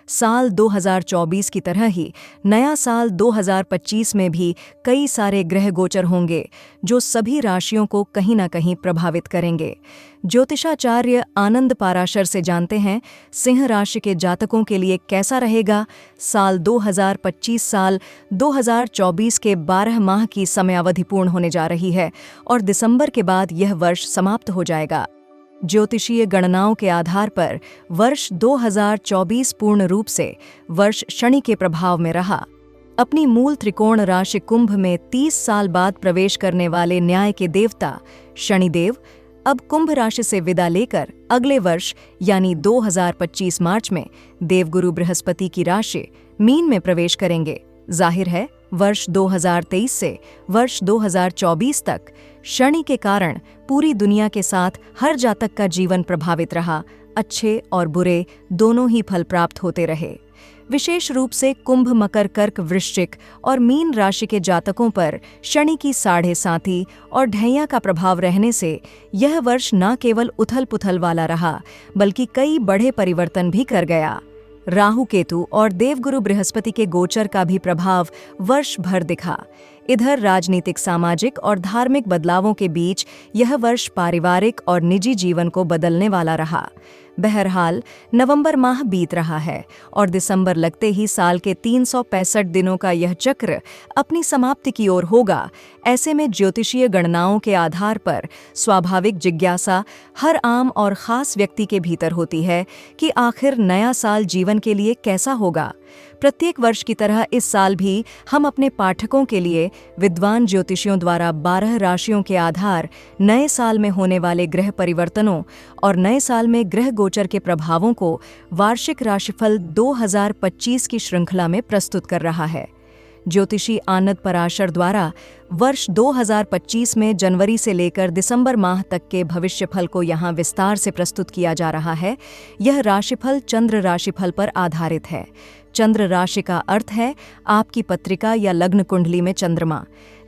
साल 2024 की तरह ही नया साल 2025 में भी कई सारे ग्रह गोचर होंगे जो सभी राशियों को कहीं ना कहीं प्रभावित करेंगे। ज्योतिषाचार्य आनंद पाराशर से जानते हैं सिंह राशि के जातकों के लिए कैसा रहेगा साल 2025। साल 2024 के 12 माह की समयावधि पूर्ण होने जा रही है और दिसंबर के बाद यह वर्ष समाप्त हो जाएगा। ज्योतिषीय गणनाओं के आधार पर वर्ष 2024 पूर्ण रूप से वर्ष शनि के प्रभाव में रहा। अपनी मूल त्रिकोण राशि कुंभ में 30 साल बाद प्रवेश करने वाले न्याय के देवता शनिदेव अब कुंभ राशि से विदा लेकर अगले वर्ष यानी 2025 मार्च में देवगुरु बृहस्पति की राशि मीन में प्रवेश करेंगे। जाहिर है वर्ष 2023 से वर्ष 2024 तक शनि के कारण पूरी दुनिया के साथ हर जातक का जीवन प्रभावित रहा। अच्छे और बुरे दोनों ही फल प्राप्त होते रहे। विशेष रूप से कुंभ, मकर, कर्क, वृश्चिक और मीन राशि के जातकों पर शनि की 7.5 और ढैया का प्रभाव रहने से यह वर्ष न केवल उथल पुथल वाला रहा बल्कि कई बड़े परिवर्तन भी कर गया। राहु, केतु और देवगुरु बृहस्पति के गोचर का भी प्रभाव वर्ष भर दिखा। इधर राजनीतिक, सामाजिक और धार्मिक बदलावों के बीच यह वर्ष पारिवारिक और निजी जीवन को बदलने वाला रहा। बहरहाल नवंबर माह बीत रहा है और दिसंबर लगते ही साल के 365 दिनों का यह चक्र अपनी समाप्ति की ओर होगा। ऐसे में ज्योतिषीय गणनाओं के आधार पर स्वाभाविक जिज्ञासा हर आम और खास व्यक्ति के भीतर होती है कि आखिर नया साल जीवन के लिए कैसा होगा। प्रत्येक वर्ष की तरह इस साल भी हम अपने पाठकों के लिए विद्वान ज्योतिषियों द्वारा 12 राशियों के आधार नए साल में होने वाले ग्रह परिवर्तनों और नए साल में ग्रह गोचर के प्रभावों को वार्षिक राशिफल 2025 की श्रृंखला में प्रस्तुत कर रहा है। ज्योतिषी आनंद पराशर द्वारा वर्ष 2025 में जनवरी से लेकर दिसंबर माह तक के भविष्यफल को यहाँ विस्तार से प्रस्तुत किया जा रहा है। यह राशिफल चंद्र राशिफल पर आधारित है। चंद्र राशि का अर्थ है आपकी पत्रिका या लग्न कुंडली में चंद्रमा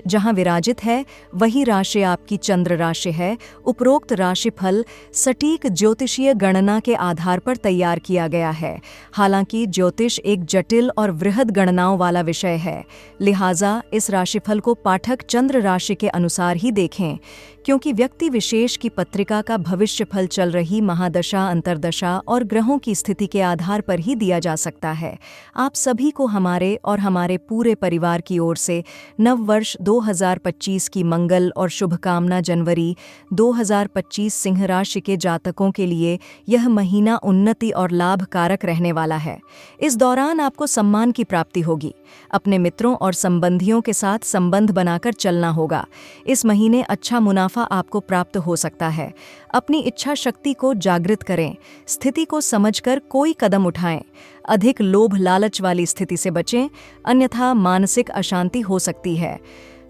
जहां विराजित है वही राशि आपकी चंद्र राशि है। उपरोक्त राशिफल सटीक ज्योतिषीय गणना के आधार पर तैयार किया गया है। हालांकि ज्योतिष एक जटिल और वृहद गणनाओं वाला विषय है, लिहाजा इस राशिफल को पाठक चंद्र राशि के अनुसार ही देखें, क्योंकि व्यक्ति विशेष की पत्रिका का भविष्यफल चल रही महादशा, अंतर्दशा और ग्रहों की स्थिति के आधार पर ही दिया जा सकता है। आप सभी को हमारे और हमारे पूरे परिवार की ओर से नव वर्ष 2025 की मंगल और शुभकामना। जनवरी 2025 सिंह राशि के जातकों के लिए यह महीना उन्नति और लाभ कारक रहने वाला है। इस दौरान आपको सम्मान की प्राप्ति होगी। अपने मित्रों और संबंधियों के साथ संबंध बनाकर चलना होगा। इस महीने अच्छा मुनाफा आपको प्राप्त हो सकता है। अपनी इच्छा शक्ति को जागृत करें। स्थिति को समझकर कोई कदम उठाएं। अधिक लोभ लालच वाली स्थिति से बचें, अन्यथा मानसिक अशांति हो सकती है।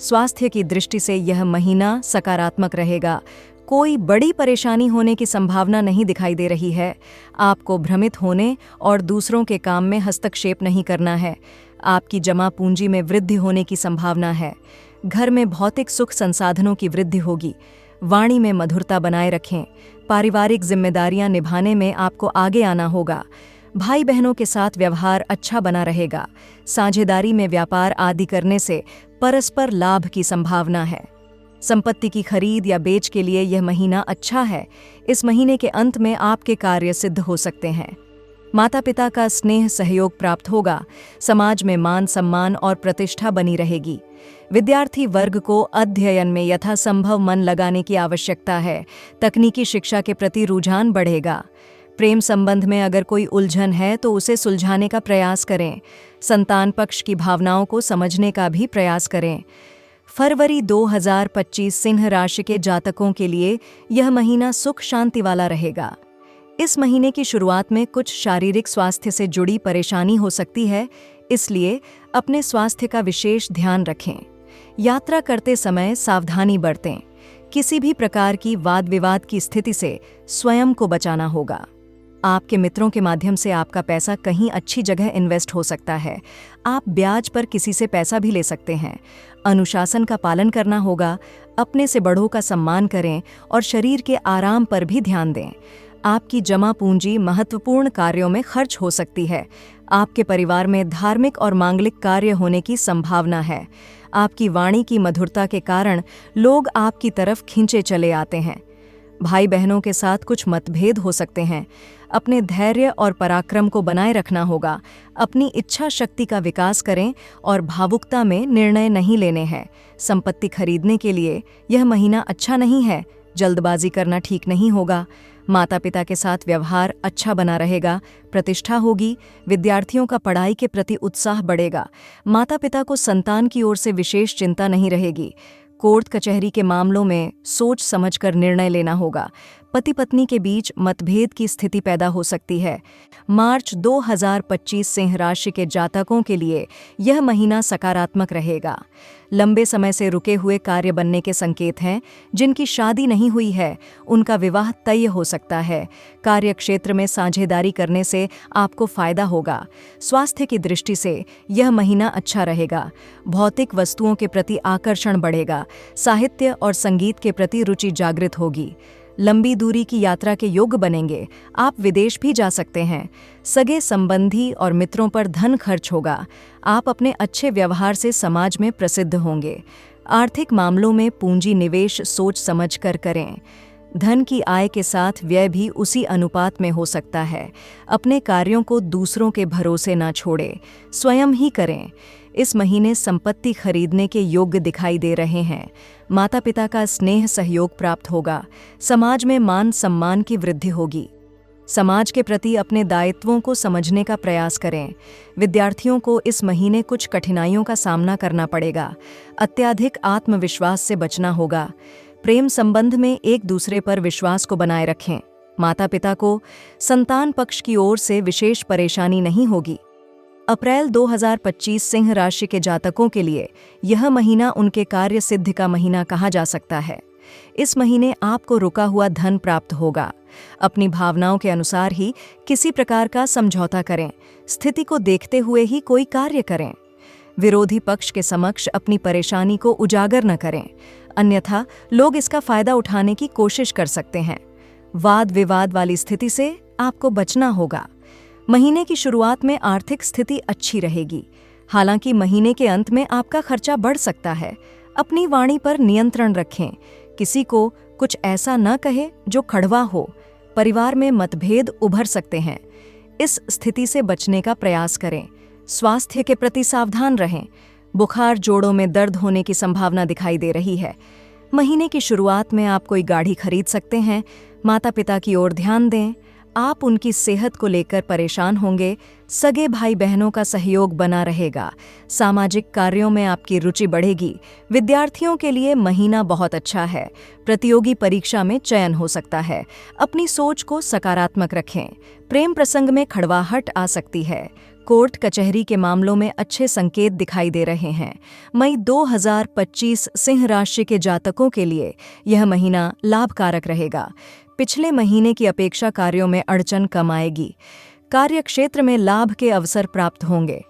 स्वास्थ्य की दृष्टि से यह महीना सकारात्मक रहेगा। कोई बड़ी परेशानी होने की संभावना नहीं दिखाई दे रही है। आपको भ्रमित होने और दूसरों के काम में हस्तक्षेप नहीं करना है। आपकी जमा पूंजी में वृद्धि होने की संभावना है। घर में भौतिक सुख संसाधनों की वृद्धि होगी। वाणी में मधुरता बनाए रखें। पारिवारिक जिम्मेदारियां निभाने में आपको आगे आना होगा। भाई बहनों के साथ व्यवहार अच्छा बना रहेगा। साझेदारी में व्यापार आदि करने से परस्पर लाभ की संभावना है। संपत्ति की खरीद या बेच के लिए यह महीना अच्छा है। इस महीने के अंत में आपके कार्य सिद्ध हो सकते हैं। माता पिता का स्नेह सहयोग प्राप्त होगा। समाज में मान सम्मान और प्रतिष्ठा बनी रहेगी। विद्यार्थी वर्ग को अध्ययन में यथासंभव मन लगाने की आवश्यकता है। तकनीकी शिक्षा के प्रति रुझान बढ़ेगा। प्रेम संबंध में अगर कोई उलझन है तो उसे सुलझाने का प्रयास करें। संतान पक्ष की भावनाओं को समझने का भी प्रयास करें। फरवरी 2025 सिंह राशि के जातकों के लिए यह महीना सुख शांति वाला रहेगा। इस महीने की शुरुआत में कुछ शारीरिक स्वास्थ्य से जुड़ी परेशानी हो सकती है, इसलिए अपने स्वास्थ्य का विशेष ध्यान रखें। यात्रा करते समय सावधानी बरतें। किसी भी प्रकार की वाद विवाद की स्थिति से स्वयं को बचाना होगा। आपके मित्रों के माध्यम से आपका पैसा कहीं अच्छी जगह इन्वेस्ट हो सकता है। आप ब्याज पर किसी से पैसा भी ले सकते हैं। अनुशासन का पालन करना होगा। अपने से बड़ों का सम्मान करें और शरीर के आराम पर भी ध्यान दें। आपकी जमा पूंजी महत्वपूर्ण कार्यों में खर्च हो सकती है। आपके परिवार में धार्मिक और मांगलिक कार्य होने की संभावना है। आपकी वाणी की मधुरता के कारण लोग आपकी तरफ खींचे चले आते हैं। भाई बहनों के साथ कुछ मतभेद हो सकते हैं। अपने धैर्य और पराक्रम को बनाए रखना होगा। अपनी इच्छा शक्ति का विकास करें और भावुकता में निर्णय नहीं लेने हैं। संपत्ति खरीदने के लिए यह महीना अच्छा नहीं है। जल्दबाजी करना ठीक नहीं होगा। माता पिता के साथ व्यवहार अच्छा बना रहेगा। प्रतिष्ठा होगी। विद्यार्थियों का पढ़ाई के प्रति उत्साह बढ़ेगा। माता पिता को संतान की ओर से विशेष चिंता नहीं रहेगी। कोर्ट कचहरी के मामलों में सोच समझकर निर्णय लेना होगा। पति पत्नी के बीच मतभेद की स्थिति पैदा हो सकती है। मार्च 2025 सिंह राशि के जातकों के लिए यह महीना सकारात्मक रहेगा। लंबे समय से रुके हुए कार्य बनने के संकेत हैं। जिनकी शादी नहीं हुई है उनका विवाह तय हो सकता है। कार्यक्षेत्र में साझेदारी करने से आपको फायदा होगा। स्वास्थ्य की दृष्टि से यह महीना अच्छा रहेगा। भौतिक वस्तुओं के प्रति आकर्षण बढ़ेगा। साहित्य और संगीत के प्रति रुचि जागृत होगी। लंबी दूरी की यात्रा के योग बनेंगे। आप विदेश भी जा सकते हैं। सगे संबंधी और मित्रों पर धन खर्च होगा। आप अपने अच्छे व्यवहार से समाज में प्रसिद्ध होंगे। आर्थिक मामलों में पूंजी निवेश सोच समझकर करें। धन की आय के साथ व्यय भी उसी अनुपात में हो सकता है। अपने कार्यों को दूसरों के भरोसे ना छोड़ें, स्वयं ही करें। इस महीने संपत्ति खरीदने के योग्य दिखाई दे रहे हैं। माता पिता का स्नेह सहयोग प्राप्त होगा। समाज में मान सम्मान की वृद्धि होगी। समाज के प्रति अपने दायित्वों को समझने का प्रयास करें। विद्यार्थियों को इस महीने कुछ कठिनाइयों का सामना करना पड़ेगा। अत्यधिक आत्मविश्वास से बचना होगा। प्रेम संबंध में एक दूसरे पर विश्वास को बनाए रखें। माता पिता को संतान पक्ष की ओर से विशेष परेशानी नहीं होगी। अप्रैल 2025 सिंह राशि के जातकों के लिए यह महीना उनके कार्य सिद्धि का महीना कहा जा सकता है। इस महीने आपको रुका हुआ धन प्राप्त होगा। अपनी भावनाओं के अनुसार ही किसी प्रकार का समझौता करें। स्थिति को देखते हुए ही कोई कार्य करें। विरोधी पक्ष के समक्ष अपनी परेशानी को उजागर न करें, अन्यथा लोग इसका फायदा उठाने की कोशिश कर सकते हैं। वाद विवाद वाली स्थिति से आपको बचना होगा। महीने की शुरुआत में आर्थिक स्थिति अच्छी रहेगी। हालांकि महीने के अंत में आपका खर्चा बढ़ सकता है। अपनी वाणी पर नियंत्रण रखें। किसी को कुछ ऐसा न कहे जो कड़वा हो। परिवार में मतभेद उभर सकते हैं। इस स्थिति से बचने का प्रयास करें। स्वास्थ्य के प्रति सावधान रहें। बुखार, जोड़ों में दर्द होने की संभावना दिखाई दे रही है। महीने की शुरुआत में आप कोई गाड़ी खरीद सकते हैं। माता पिता की ओर ध्यान दें। आप उनकी सेहत को लेकर परेशान होंगे। सगे भाई बहनों का सहयोग बना रहेगा। सामाजिक कार्यों में आपकी रुचि बढ़ेगी। विद्यार्थियों के लिए महीना बहुत अच्छा है। प्रतियोगी परीक्षा में चयन हो सकता है। अपनी सोच को सकारात्मक रखें। प्रेम प्रसंग में खड़वाहट आ सकती है। कोर्ट कचहरी के मामलों में अच्छे संकेत दिखाई दे रहे हैं। मई 2025 सिंह राशि के जातकों के लिए यह महीना लाभकारक रहेगा। पिछले महीने की अपेक्षा कार्यों में अड़चन कम आएगी। कार्यक्षेत्र में लाभ के अवसर प्राप्त होंगे।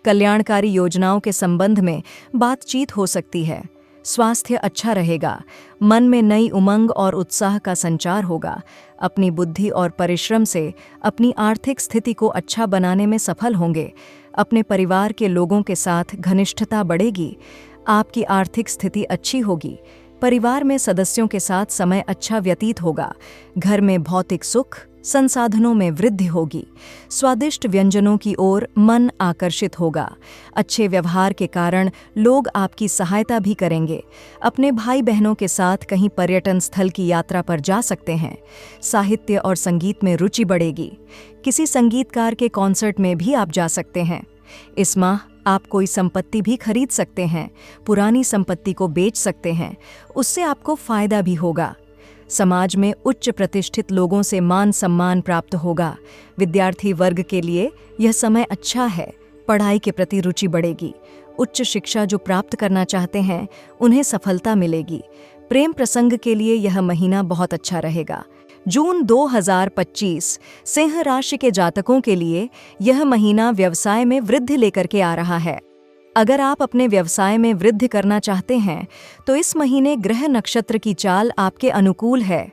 कल्याणकारी योजनाओं के संबंध में बातचीत हो सकती है। स्वास्थ्य अच्छा रहेगा। मन में नई उमंग और उत्साह का संचार होगा। अपनी बुद्धि और परिश्रम से अपनी आर्थिक स्थिति को अच्छा बनाने में सफल होंगे। अपने परिवार के लोगों के साथ घनिष्ठता बढ़ेगी। आपकी आर्थिक स्थिति अच्छी होगी। परिवार में सदस्यों के साथ समय अच्छा व्यतीत होगा। घर में भौतिक सुख, संसाधनों में वृद्धि होगी। स्वादिष्ट व्यंजनों की ओर मन आकर्षित होगा। अच्छे व्यवहार के कारण लोग आपकी सहायता भी करेंगे। अपने भाई बहनों के साथ कहीं पर्यटन स्थल की यात्रा पर जा सकते हैं। साहित्य और संगीत में रुचि बढ़ेगी। किसी संगीतकार के कॉन्सर्ट में भी आप जा सकते हैं। इस माह आप कोई संपत्ति भी खरीद सकते हैं। पुरानी संपत्ति को बेच सकते हैं। उससे आपको फायदा भी होगा। समाज में उच्च प्रतिष्ठित लोगों से मान सम्मान प्राप्त होगा। विद्यार्थी वर्ग के लिए यह समय अच्छा है। पढ़ाई के प्रति रुचि बढ़ेगी। उच्च शिक्षा जो प्राप्त करना चाहते हैं उन्हें सफलता मिलेगी। प्रेम प्रसंग के लिए यह महीना बहुत अच्छा रहेगा। जून 2025 सिंह राशि के जातकों के लिए यह महीना व्यवसाय में वृद्धि लेकर के आ रहा है। अगर आप अपने व्यवसाय में वृद्धि करना चाहते हैं तो इस महीने ग्रह नक्षत्र की चाल आपके अनुकूल है।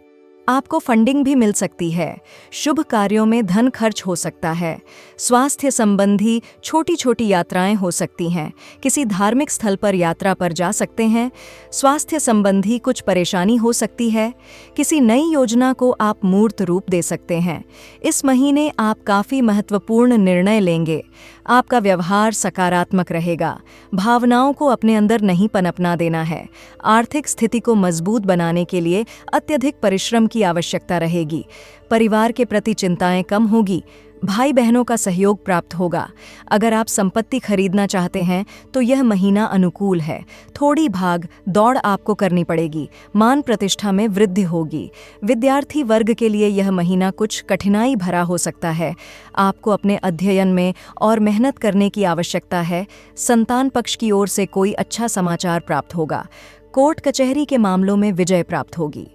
आपको फंडिंग भी मिल सकती है। शुभ कार्यों में धन खर्च हो सकता है। स्वास्थ्य संबंधी छोटी छोटी यात्राएं हो सकती हैं। किसी धार्मिक स्थल पर यात्रा पर जा सकते हैं। स्वास्थ्य संबंधी कुछ परेशानी हो सकती है। किसी नई योजना को आप मूर्त रूप दे सकते हैं। इस महीने आप काफ़ी महत्वपूर्ण निर्णय लेंगे। आपका व्यवहार सकारात्मक रहेगा। भावनाओं को अपने अंदर नहीं पनपना देना है। आर्थिक स्थिति को मजबूत बनाने के लिए अत्यधिक परिश्रम की आवश्यकता रहेगी। परिवार के प्रति चिंताएं कम होगी। भाई बहनों का सहयोग प्राप्त होगा। अगर आप संपत्ति खरीदना चाहते हैं तो यह महीना अनुकूल है। थोड़ी भाग दौड़ आपको करनी पड़ेगी। मान प्रतिष्ठा में वृद्धि होगी। विद्यार्थी वर्ग के लिए यह महीना कुछ कठिनाई भरा हो सकता है। आपको अपने अध्ययन में और मेहनत करने की आवश्यकता है। संतान पक्ष की ओर से कोई अच्छा समाचार प्राप्त होगा। कोर्ट कचहरी के मामलों में विजय प्राप्त होगी।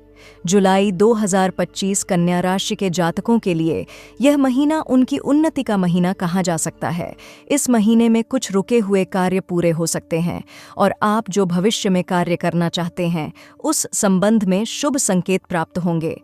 जुलाई 2025 कन्या राशि के जातकों के लिए यह महीना उनकी उन्नति का महीना कहा जा सकता है। इस महीने में कुछ रुके हुए कार्य पूरे हो सकते हैं और आप जो भविष्य में कार्य करना चाहते हैं उस संबंध में शुभ संकेत प्राप्त होंगे।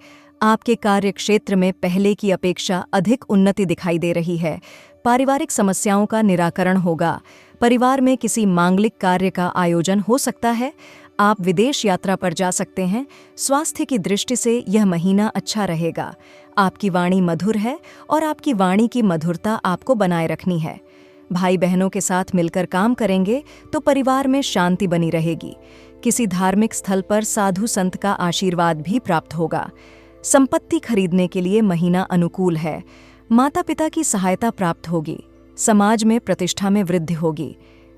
आपके कार्य क्षेत्र में पहले की अपेक्षा अधिक उन्नति दिखाई दे रही है। पारिवारिक समस्याओं का निराकरण होगा। परिवार में किसी मांगलिक कार्य का आयोजन हो सकता है। आप विदेश यात्रा पर जा सकते हैं। स्वास्थ्य की दृष्टि से यह महीना अच्छा रहेगा। आपकी वाणी मधुर है और आपकी वाणी की मधुरता आपको बनाए रखनी है। भाई बहनों के साथ मिलकर काम करेंगे तो परिवार में शांति बनी रहेगी। किसी धार्मिक स्थल पर साधु संत का आशीर्वाद भी प्राप्त होगा। संपत्ति खरीदने के लिए महीना अनुकूल है। माता पिता की सहायता प्राप्त होगी। समाज में प्रतिष्ठा में वृद्धि होगी।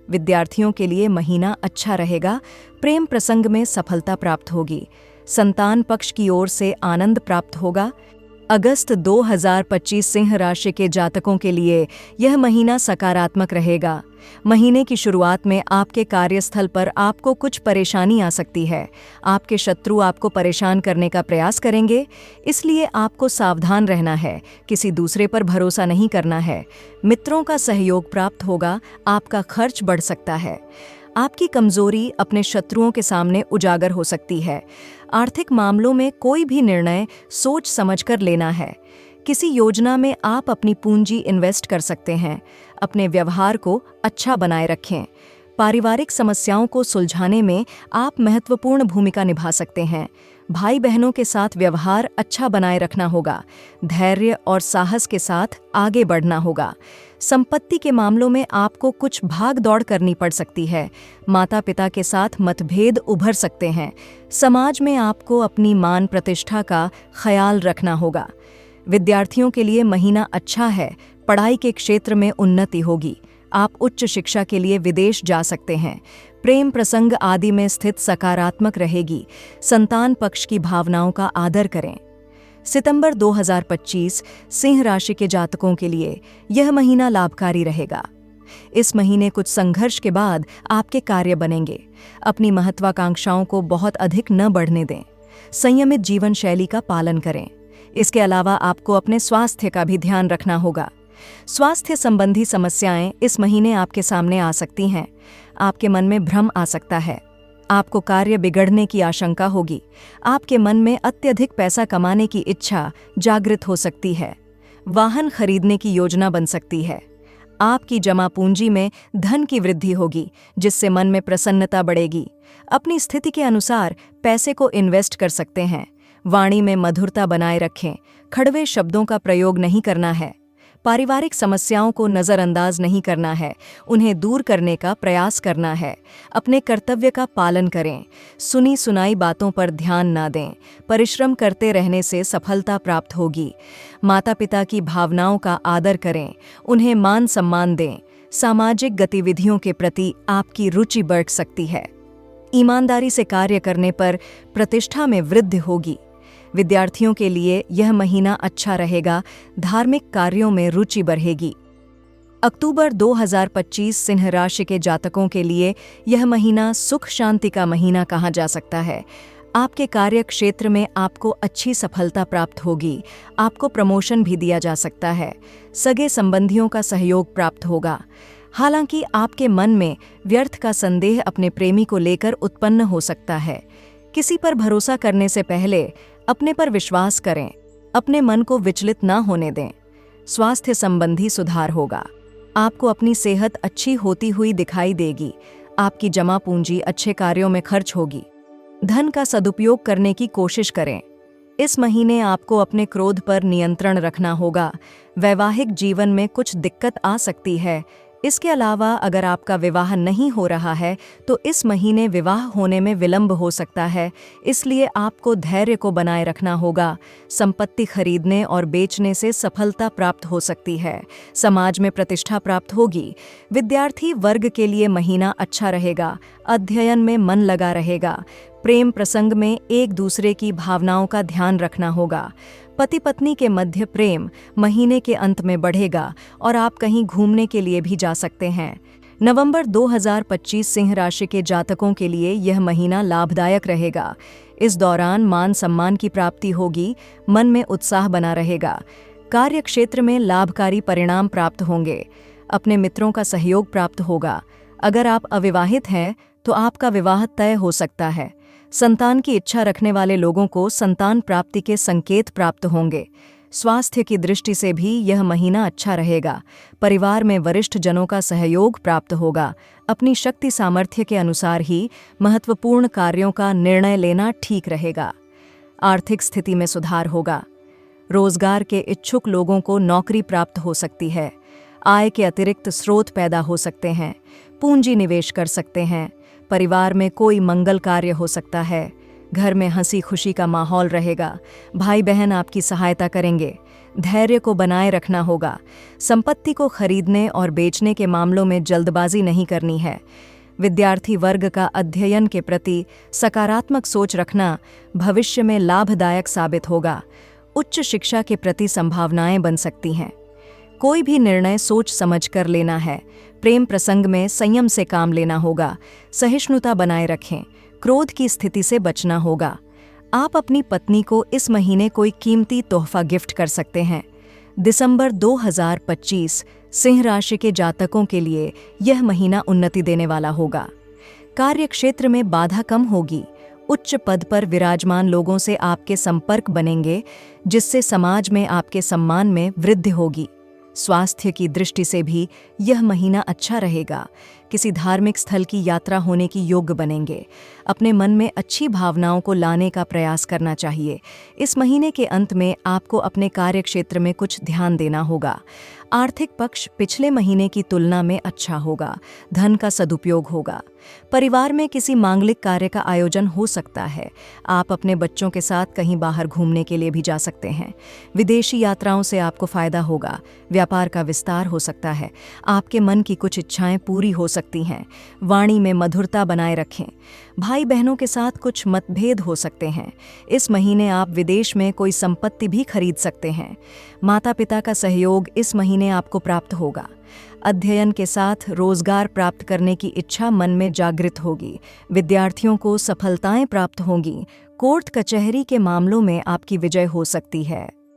विद्यार्थियों के लिए महीना अच्छा रहेगा। प्रेम प्रसंग में सफलता प्राप्त होगी। संतान पक्ष की ओर से आनंद प्राप्त होगा। अगस्त 2025 सिंह राशि के जातकों के लिए यह महीना सकारात्मक रहेगा। महीने की शुरुआत में आपके कार्यस्थल पर आपको कुछ परेशानी आ सकती है। आपके शत्रु आपको परेशान करने का प्रयास करेंगे, इसलिए आपको सावधान रहना है। किसी दूसरे पर भरोसा नहीं करना है। मित्रों का सहयोग प्राप्त होगा। आपका खर्च बढ़ सकता है। आपकी कमजोरी अपने शत्रुओं के सामने उजागर हो सकती है। आर्थिक मामलों में कोई भी निर्णय सोच समझकर लेना है। किसी योजना में आप अपनी पूंजी इन्वेस्ट कर सकते हैं। अपने व्यवहार को अच्छा बनाए रखें। पारिवारिक समस्याओं को सुलझाने में आप महत्वपूर्ण भूमिका निभा सकते हैं। भाई बहनों के साथ व्यवहार अच्छा बनाए रखना होगा। धैर्य और साहस के साथ आगे बढ़ना होगा। संपत्ति के मामलों में आपको कुछ भाग दौड़ करनी पड़ सकती है। माता पिता के साथ मतभेद उभर सकते हैं। समाज में आपको अपनी मान प्रतिष्ठा का ख्याल रखना होगा। विद्यार्थियों के लिए महीना अच्छा है। पढ़ाई के क्षेत्र में उन्नति होगी। आप उच्च शिक्षा के लिए विदेश जा सकते हैं। प्रेम प्रसंग आदि में स्थित सकारात्मक रहेगी। संतान पक्ष की भावनाओं का आदर करें। सितंबर 2025 सिंह राशि के जातकों के लिए यह महीना लाभकारी रहेगा। इस महीने कुछ संघर्ष के बाद आपके कार्य बनेंगे। अपनी महत्वाकांक्षाओं को बहुत अधिक न बढ़ने दें। संयमित जीवन शैली का पालन करें। इसके अलावा आपको अपने स्वास्थ्य का भी ध्यान रखना होगा। स्वास्थ्य संबंधी समस्याएं इस महीने आपके सामने आ सकती हैं। आपके मन में भ्रम आ सकता है। आपको कार्य बिगड़ने की आशंका होगी। आपके मन में अत्यधिक पैसा कमाने की इच्छा जागृत हो सकती है। वाहन खरीदने की योजना बन सकती है। आपकी जमा पूंजी में धन की वृद्धि होगी, जिससे मन में प्रसन्नता बढ़ेगी। अपनी स्थिति के अनुसार पैसे को इन्वेस्ट कर सकते हैं। वाणी में मधुरता बनाए रखें। कड़वे शब्दों का प्रयोग नहीं करना है। पारिवारिक समस्याओं को नज़रअंदाज नहीं करना है। उन्हें दूर करने का प्रयास करना है। अपने कर्तव्य का पालन करें। सुनी सुनाई बातों पर ध्यान ना दें। परिश्रम करते रहने से सफलता प्राप्त होगी। माता पिता की भावनाओं का आदर करें। उन्हें मान सम्मान दें। सामाजिक गतिविधियों के प्रति आपकी रुचि बढ़ सकती है। ईमानदारी से कार्य करने पर प्रतिष्ठा में वृद्धि होगी। विद्यार्थियों के लिए यह महीना अच्छा रहेगा। धार्मिक कार्यों में रुचि बढ़ेगी। अक्टूबर 2025 सिंह राशि के जातकों के लिए यह महीना सुख शांति का महीना कहा जा सकता है। आपके कार्य क्षेत्र में आपको अच्छी सफलता प्राप्त होगी। आपको प्रमोशन भी दिया जा सकता है। सगे संबंधियों का सहयोग प्राप्त होगा। हालांकि आपके मन में व्यर्थ का संदेह अपने प्रेमी को लेकर उत्पन्न हो सकता है। किसी पर भरोसा करने से पहले अपने पर विश्वास करें, अपने मन को विचलित न होने दें। स्वास्थ्य संबंधी सुधार होगा। आपको अपनी सेहत अच्छी होती हुई दिखाई देगी। आपकी जमा पूंजी अच्छे कार्यों में खर्च होगी। धन का सदुपयोग करने की कोशिश करें। इस महीने आपको अपने क्रोध पर नियंत्रण रखना होगा। वैवाहिक जीवन में कुछ दिक्कत आ सकती है। इसके अलावा अगर आपका विवाह नहीं हो रहा है तो इस महीने विवाह होने में विलंब हो सकता है, इसलिए आपको धैर्य को बनाए रखना होगा। संपत्ति खरीदने और बेचने से सफलता प्राप्त हो सकती है। समाज में प्रतिष्ठा प्राप्त होगी। विद्यार्थी वर्ग के लिए महीना अच्छा रहेगा। अध्ययन में मन लगा रहेगा। प्रेम प्रसंग में एक दूसरे की भावनाओं का ध्यान रखना होगा। पति पत्नी के मध्य प्रेम महीने के अंत में बढ़ेगा और आप कहीं घूमने के लिए भी जा सकते हैं। नवंबर 2025 सिंह राशि के जातकों के लिए यह महीना लाभदायक रहेगा। इस दौरान मान सम्मान की प्राप्ति होगी। मन में उत्साह बना रहेगा। कार्य क्षेत्र में लाभकारी परिणाम प्राप्त होंगे। अपने मित्रों का सहयोग प्राप्त होगा। अगर आप अविवाहित हैं तो आपका विवाह तय हो सकता है। संतान की इच्छा रखने वाले लोगों को संतान प्राप्ति के संकेत प्राप्त होंगे। स्वास्थ्य की दृष्टि से भी यह महीना अच्छा रहेगा। परिवार में वरिष्ठ जनों का सहयोग प्राप्त होगा। अपनी शक्ति सामर्थ्य के अनुसार ही महत्वपूर्ण कार्यों का निर्णय लेना ठीक रहेगा। आर्थिक स्थिति में सुधार होगा। रोजगार के इच्छुक लोगों को नौकरी प्राप्त हो सकती है। आय के अतिरिक्त स्रोत पैदा हो सकते हैं। पूंजी निवेश कर सकते हैं। परिवार में कोई मंगल कार्य हो सकता है। घर में हंसी खुशी का माहौल रहेगा। भाई बहन आपकी सहायता करेंगे। धैर्य को बनाए रखना होगा। संपत्ति को खरीदने और बेचने के मामलों में जल्दबाजी नहीं करनी है। विद्यार्थी वर्ग का अध्ययन के प्रति सकारात्मक सोच रखना भविष्य में लाभदायक साबित होगा। उच्च शिक्षा के प्रति संभावनाएं बन सकती हैं। कोई भी निर्णय सोच समझ कर लेना है। प्रेम प्रसंग में संयम से काम लेना होगा। सहिष्णुता बनाए रखें। क्रोध की स्थिति से बचना होगा। आप अपनी पत्नी को इस महीने कोई कीमती तोहफा गिफ्ट कर सकते हैं। दिसंबर 2025 सिंह राशि के जातकों के लिए यह महीना उन्नति देने वाला होगा। कार्य क्षेत्र में बाधा कम होगी। उच्च पद पर विराजमान लोगों से आपके संपर्क बनेंगे, जिससे समाज में आपके सम्मान में वृद्धि होगी। स्वास्थ्य की दृष्टि से भी यह महीना अच्छा रहेगा। किसी धार्मिक स्थल की यात्रा होने की योग्य बनेंगे। अपने मन में अच्छी भावनाओं को लाने का प्रयास करना चाहिए। इस महीने के अंत में आपको अपने कार्य क्षेत्र में कुछ ध्यान देना होगा। आर्थिक पक्ष पिछले महीने की तुलना में अच्छा होगा। धन का सदुपयोग होगा। परिवार में किसी मांगलिक कार्य का आयोजन हो सकता है। आप अपने बच्चों के साथ कहीं बाहर घूमने के लिए भी जा सकते हैं। विदेशी यात्राओं से आपको फायदा होगा। व्यापार का विस्तार हो सकता है। आपके मन की कुछ इच्छाएं पूरी हो सकती हैं। वाणी में मधुरता बनाए रखें। भाई बहनों के साथ कुछ मतभेद हो सकते हैं। इस महीने आप विदेश में कोई संपत्ति भी खरीद सकते हैं। माता पिता का सहयोग इस महीने आपको प्राप्त होगा। अध्ययन के साथ रोजगार प्राप्त करने की इच्छा मन में जागृत होगी। विद्यार्थियों को सफलताएं प्राप्त होंगी। कोर्ट कचहरी के मामलों में आपकी विजय हो सकती है।